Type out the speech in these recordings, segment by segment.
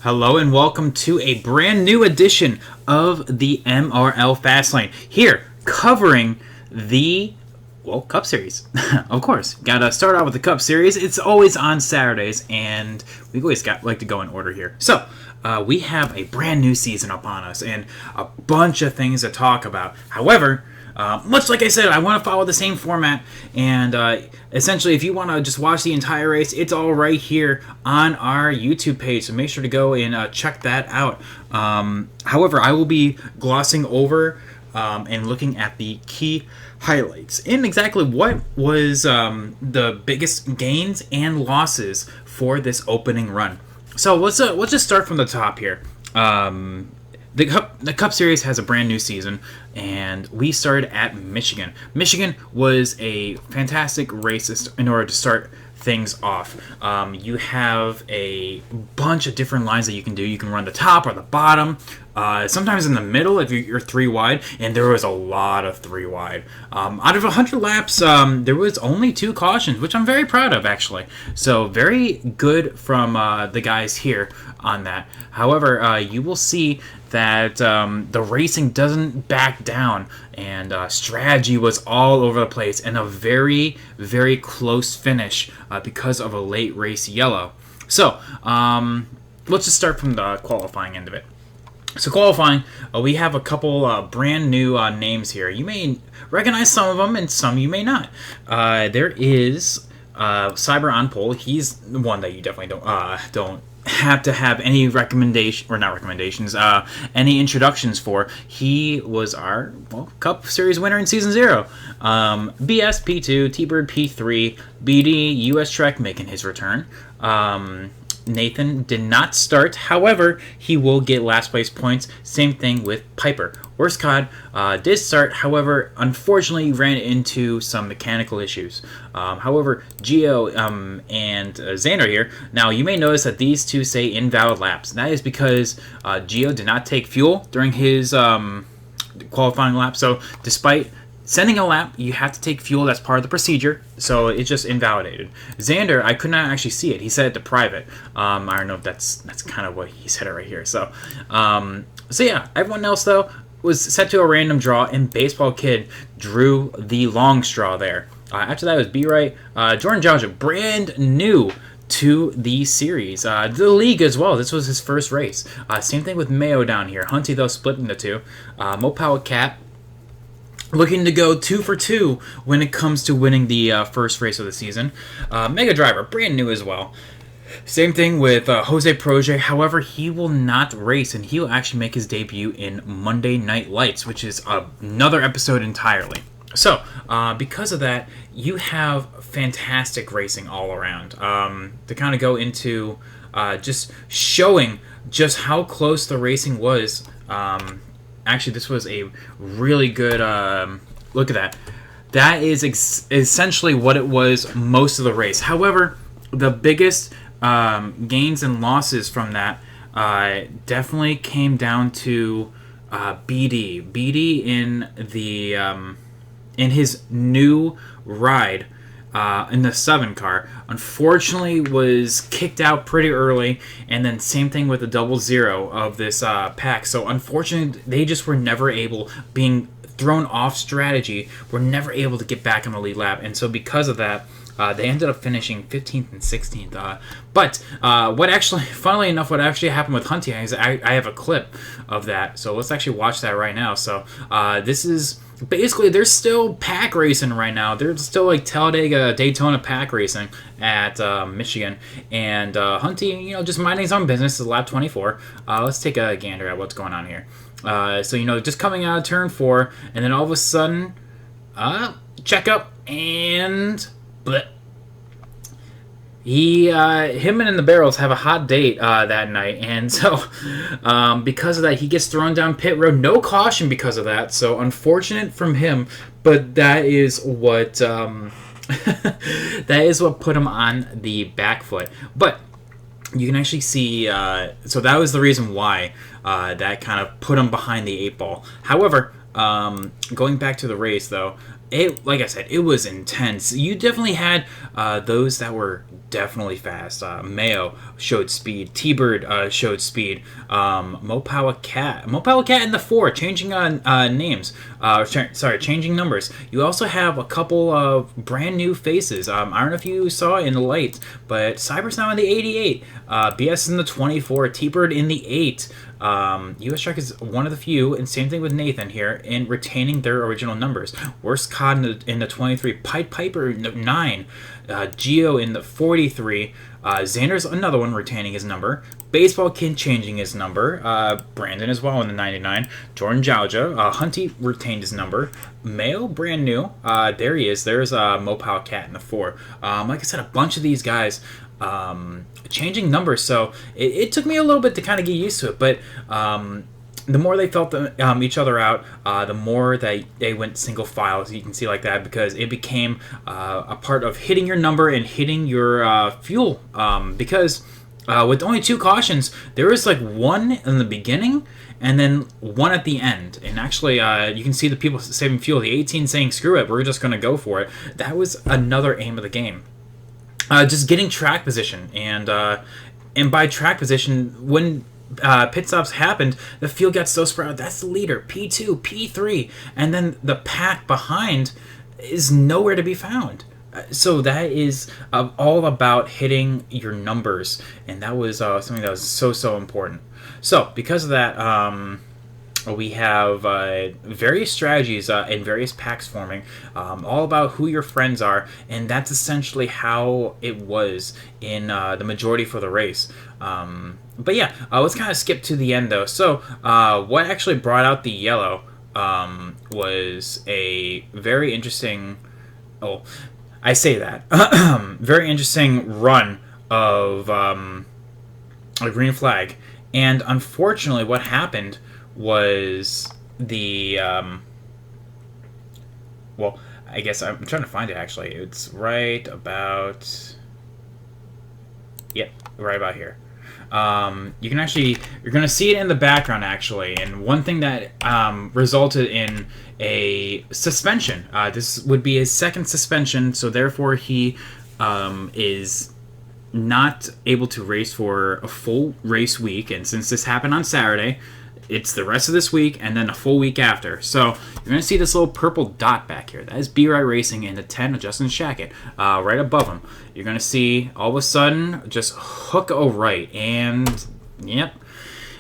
Hello and welcome to a brand new edition of the MRL Fastlane. Here, covering the, Cup Series. Of course, gotta start out with the Cup Series. It's always on Saturdays, and we always like to go in order here. So, we have a brand new season upon us, and a bunch of things to talk about. However, much like I said, I want to follow the same format, and essentially, if you want to just watch the entire race, it's all right here on our YouTube page, so make sure to go and check that out. However, I will be glossing over and looking at the key highlights and exactly what was the biggest gains and losses for this opening run. So let's just start from the top here. The Cup Series has a brand new season, and we started at Michigan. Michigan was a fantastic race in order to start things off. You have a bunch of different lines that you can do. You can run the top or the bottom, sometimes in the middle if you're three wide, and there was a lot of three wide. Out of 100 laps, there was only 2 cautions, which I'm very proud of, actually. So very good from the guys here on that. However, you will see that the racing doesn't back down, and strategy was all over the place, and a very, very close finish because of a late race yellow. So, let's just start from the qualifying end of it. So qualifying, we have a couple brand new names here. You may recognize some of them, and some you may not. There is Cyber on pole. He's the one that you definitely don't have to have any any introductions for. He was our Cup Series winner in Season 0. BS P2, T-Bird P3, BD, US Trek making his return. Nathan did not start, however, he will get last place points. Same thing with Piper. Worst Cod did start, however, unfortunately ran into some mechanical issues. However, Geo and Xander here. Now, you may notice that these two say invalid laps. That is because Geo did not take fuel during his qualifying lap, so despite sending a lap, you have to take fuel. That's part of the procedure, so it's just invalidated. Xander, I could not actually see it. He said it to private. I don't know if that's kind of what he said it right here. So yeah, everyone else though was set to a random draw, and Baseball Kid drew the long straw there. After that was B-Right. Jordan Johnson, brand new to the series. The league as well. This was his first race. Same thing with Mayo down here. Hunty though splitting the two. Mopower Cat looking to go 2 for 2 when it comes to winning the first race of the season. Mega Driver, brand new as well. Same thing with Jose Proje. However, he will not race, and he will actually make his debut in Monday Night Lights, which is another episode entirely. So, because of that, you have fantastic racing all around. To kind of go into just showing just how close the racing was. Actually, this was a really good look at that. That is essentially what it was most of the race. However, the biggest gains and losses from that definitely came down to BD. BD in the in his new ride in the 7 car, unfortunately was kicked out pretty early, and then same thing with the 00 of this pack. So unfortunately, they just were never able, being thrown off strategy, were never able to get back on the lead lap, and so because of that, they ended up finishing 15th and 16th. But what actually, funnily enough, what actually happened with Hunty is I have a clip of that, so let's actually watch that right now. So this is basically, they're still pack racing right now. They're still like Talladega, Daytona pack racing at Michigan. And Hunty, just minding his own business is lap 24. Let's take a gander at what's going on here. So, just coming out of turn 4, and then all of a sudden, check up, and bleh. Him and the Barrels have a hot date that night, and so because of that, he gets thrown down pit road. No caution because of that, so unfortunate from him. But that is what that is what put him on the back foot. But you can actually see, so that was the reason why that kind of put him behind the 8 ball. However, going back to the race though, like I said, it was intense. You definitely had those that were definitely fast. Mayo showed speed. T-Bird showed speed. Mopawa Cat in the 4, changing names. Changing numbers. You also have a couple of brand new faces. I don't know if you saw in the lights, but Cyber's now in the 88. BS in the 24. T-Bird in the 8. US Truck is one of the few, and same thing with Nathan here, in retaining their original numbers. Worst Cod in the 23, Pied Piper in the 9, Geo in the 43, Xander's another one retaining his number, Baseball Kid changing his number, Brandon as well in the 99, Jordan Jauja, Hunty retained his number, Mayo brand new, there he is, there's Mopal Cat in the 4. Like I said, a bunch of these guys changing numbers, so it took me a little bit to kind of get used to it, but the more they felt each other out, the more they went single file, as you can see like that, because it became a part of hitting your number and hitting your fuel, because with only 2 cautions, there was like 1 in the beginning and then 1 at the end, and actually you can see the people saving fuel, the 18 saying screw it, we're just going to go for it. That was another aim of the game. Just getting track position, and by track position, when pit stops happened, the field got so spread out. That's the leader, P2, P3, and then the pack behind is nowhere to be found. So that is all about hitting your numbers, and that was something that was so important. So because of that, we have various strategies and various packs forming, all about who your friends are, and that's essentially how it was in the majority for the race. But yeah, let's kind of skip to the end though. So what actually brought out the yellow was a very interesting, I say that, very interesting run of a green flag. And unfortunately what happened was the well, I guess I'm trying to find it actually. It's right about, yep, right about here. You can actually, you're going to see it in the background actually, and one thing that resulted in a suspension. This would be his 2nd suspension, so therefore he is not able to race for a full race week, and since this happened on Saturday, it's the rest of this week and then a full week after. So you're going to see this little purple dot back here. That is B-Right Racing in the 10 of Justin Shackett, right above him. You're going to see all of a sudden just hook a right, and yep.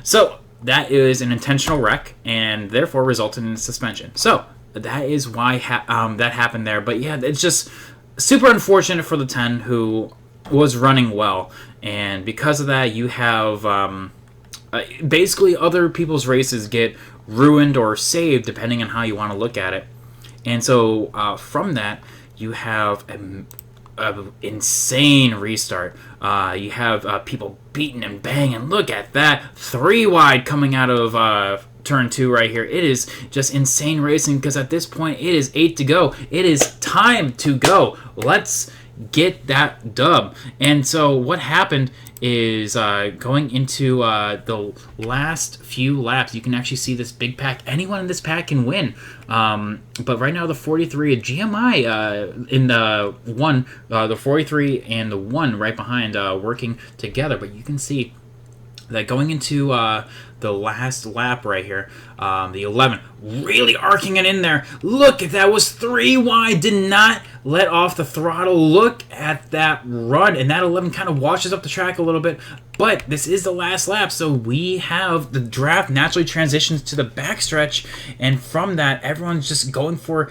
So that is an intentional wreck and therefore resulted in suspension. So that is why that happened there. But yeah, it's just super unfortunate for the 10 who was running well, and because of that you have basically other people's races get ruined or saved depending on how you want to look at it. And so from that you have an insane restart. You have people beating and banging. Look at that, 3 wide coming out of turn 2 right here. It is just insane racing, because at this point it is 8 to go. It is time to go. Let's get that dub. And so what happened is going into the last few laps, you can actually see this big pack. Anyone in this pack can win. But right now the 43 of GMI in the 1, the 43 and the 1 right behind working together. But you can see that going into the last lap right here, the 11 really arcing it in there. Look, if that was 3 wide, did not let off the throttle. Look at that run, and that 11 kind of washes up the track a little bit, but this is the last lap, so we have the draft naturally transitions to the backstretch, and from that everyone's just going for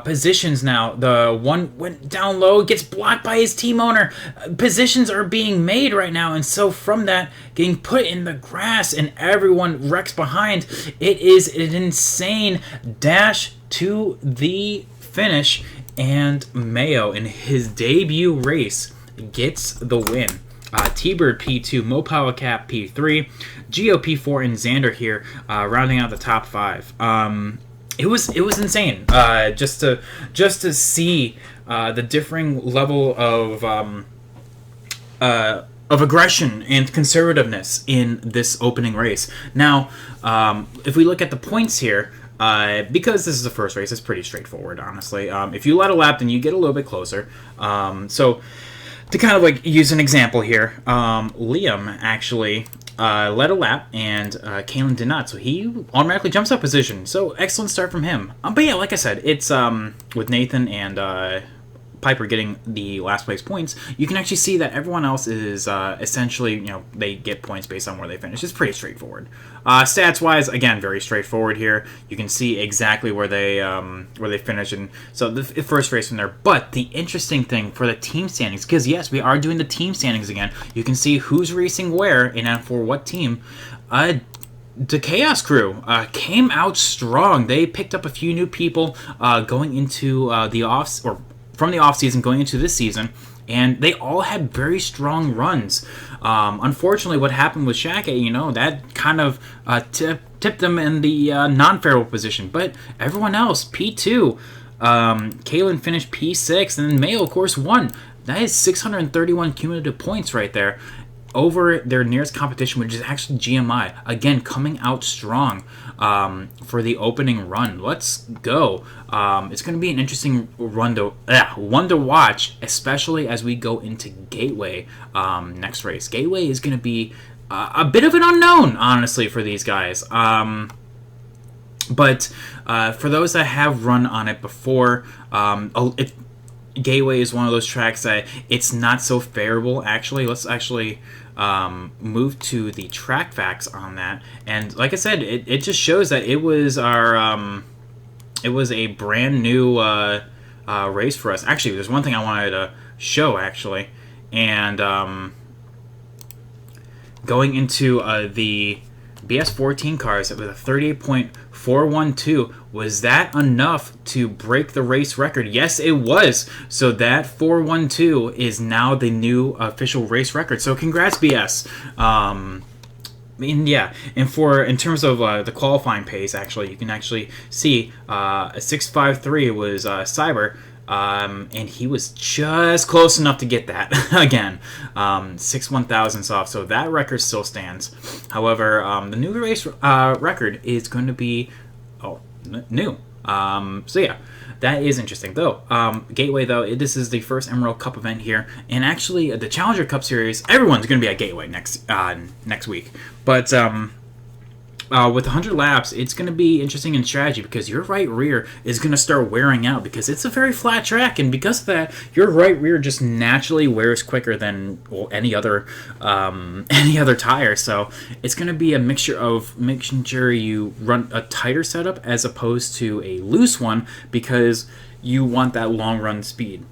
positions now. The 1 went down low, gets blocked by his team owner. Positions are being made right now, and so from that getting put in the grass and everyone wrecks behind, it is an insane dash to the finish, and Mayo in his debut race gets the win. T-Bird P2, Mopawa Cap P3, Geo P4, and Xander here rounding out the top 5. It was insane just to see the differing level of aggression and conservativeness in this opening race. Now, if we look at the points here, because this is the first race, it's pretty straightforward, honestly. If you let a lap, then you get a little bit closer. So to kind of like use an example here, Liam actually led a lap, and Kalen did not, so he automatically jumps up position. So excellent start from him. But yeah, like I said, it's with Nathan and Piper getting the last place points, you can actually see that everyone else is essentially, they get points based on where they finish. It's pretty straightforward. Stats-wise, again, very straightforward here. You can see exactly where they finish, and so the first race from there. But the interesting thing for the team standings, because yes, we are doing the team standings again. You can see who's racing where and for what team. The Chaos Crew came out strong. They picked up a few new people going into from the offseason going into this season, and they all had very strong runs. Unfortunately, what happened with Shaq, that kind of tipped them in the non-favorable position. But everyone else, P2, Kalen finished P6, and then Mayo, of course, won. That is 631 cumulative points right there over their nearest competition, which is actually GMI. Again, coming out strong for the opening run. Let's go. It's going to be an interesting one to watch, especially as we go into Gateway next race. Gateway is going to be a bit of an unknown, honestly, for these guys. But for those that have run on it before, Gateway is one of those tracks that it's not so favorable, actually. Let's actually move to the track facts on that. And like I said, it just shows that it was it was a brand new race for us. Actually, there's one thing I wanted to show, actually. And going into the BS14 cars with a 38.412, was that enough to break the race record? Yes, it was. So that 412 is now the new official race record. So congrats, BS. And yeah, and in terms of the qualifying pace, actually, you can actually see a 653 was Cyber. And he was just close enough to get that again. 6/1000ths off, so that record still stands. However, the new race record is going to be new. So yeah, that is interesting though. Gateway though, this is the first MRL Cup event here, and actually the Challenger Cup Series, everyone's going to be at Gateway next week. But with 100 laps, it's going to be interesting in strategy because your right rear is going to start wearing out because it's a very flat track, and because of that, your right rear just naturally wears quicker than any other tire. So it's going to be a mixture of making sure you run a tighter setup as opposed to a loose one because you want that long run speed.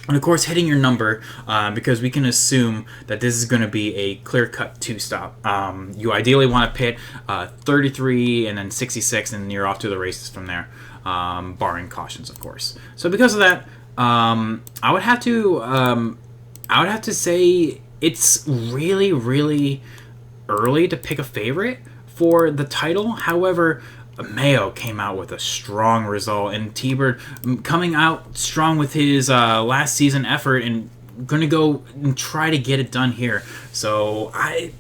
And of course, hitting your number, because we can assume that this is going to be a clear-cut two-stop. You ideally want to pit 33 and then 66, and you're off to the races from there, barring cautions, of course. So because of that, I would have to say it's really, really early to pick a favorite for the title. However, Mayo came out with a strong result, and T-Bird coming out strong with his last season effort and going to go and try to get it done here. So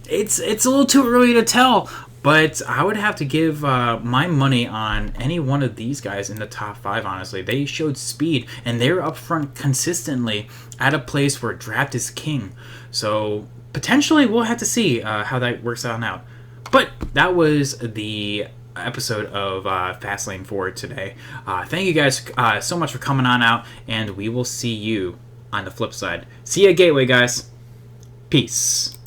it's a little too early to tell, but I would have to give my money on any one of these guys in the top 5, honestly. They showed speed, and they're up front consistently at a place where draft is king. So potentially we'll have to see how that works out now. But that was the episode of Fastlane for today. Thank you guys so much for coming on out, and we will see you on the flip side. See ya, Gateway, guys. Peace.